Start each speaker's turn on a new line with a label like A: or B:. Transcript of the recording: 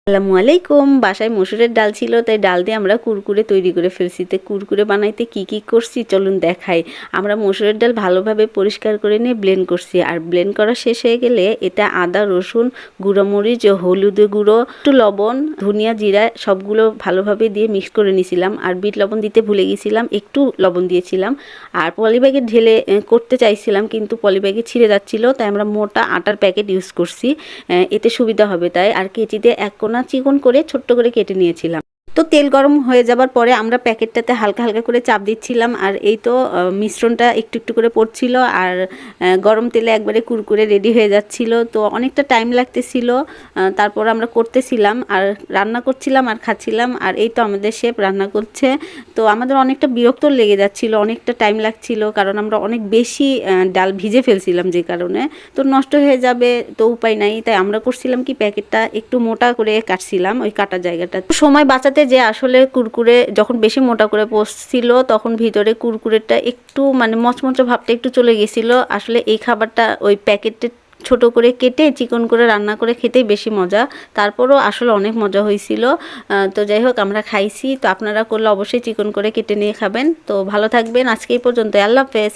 A: আসসালামু আলাইকুম। বাসায় মসুরের ডাল ছিল, তাই ডাল দিয়ে আমরা কুরকুরে তৈরি করে ফেলছি। তো কুরকুরে বানাইতে কি কি করছি চলুন দেখাই। আমরা মসুরের ডাল ভালোভাবে পরিষ্কার করে নিয়ে ব্লেন্ড করছি, আর ব্লেন্ড করা শেষ হয়ে গেলে এটা আদা, রসুন, গুঁড়ো মরিচ, হলুদ গুঁড়ো, একটু লবণ, ধনিয়া, জিরা সবগুলো ভালোভাবে দিয়ে মিক্স করে নিয়েছিলাম। আর বিট লবণ দিতে ভুলে গেছিলাম, একটু লবণ দিয়েছিলাম। আর পলিব্যাগে ঢেলে করতে চাইছিলাম, কিন্তু পলিব্যাগে ছিঁড়ে যাচ্ছিল, তাই আমরা মোটা আটার প্যাকেট ইউজ করছি, এতে সুবিধা হবে তাই। আর কেচিতে এক কোনা চিকন করে ছোট্ট করে কেটে নিয়েছিলাম। তো তেল গরম হয়ে যাবার পরে আমরা প্যাকেটটাতে হালকা হালকা করে চাপ দিচ্ছিলাম, আর এই তো মিশ্রণটা একটু একটু করে পড়ছিল, আর গরম তেলে একবারে কুরকুরে রেডি হয়ে যাচ্ছিল। তো অনেকটা টাইম লাগতেছিল, তারপর আমরা করতেছিলাম আর রান্না করছিলাম আর খাচ্ছিলাম। আর এই তো আমাদের শেফ রান্না করছে। তো আমাদের অনেকটা বিরক্ত লেগে যাচ্ছিল, অনেকটা টাইম লাগছিল, কারণ আমরা অনেক বেশি ডাল ভিজে ফেলছিলাম, যে কারণে তো নষ্ট হয়ে যাবে, তো উপায় নাই। তাই আমরা করছিলাম কি, প্যাকেটটা একটু মোটা করে কাটছিলাম ওই কাটা জায়গাটা। সময় বাঁচাতে যে আসলে কুরকুরে যখন বেশি মোটা করে পড়ছিল, তখন ভিতরে কুরকুরেটা একটু মানে মচমচে ভাবটা একটু চলে গেছিল। আসলে এই খাবারটা ওই প্যাকেটে ছোট করে কেটে চিকন করে রান্না করে খেতেই বেশি মজা। তারপরও আসলে অনেক মজা হয়েছিল। তো যাই হোক, আমরা খাইছি। তো আপনারা করলে অবশ্যই চিকন করে কেটে নিয়ে খাবেন। তো ভালো থাকবেন, আজকে এই পর্যন্ত, আল্লাহ হাফেজ।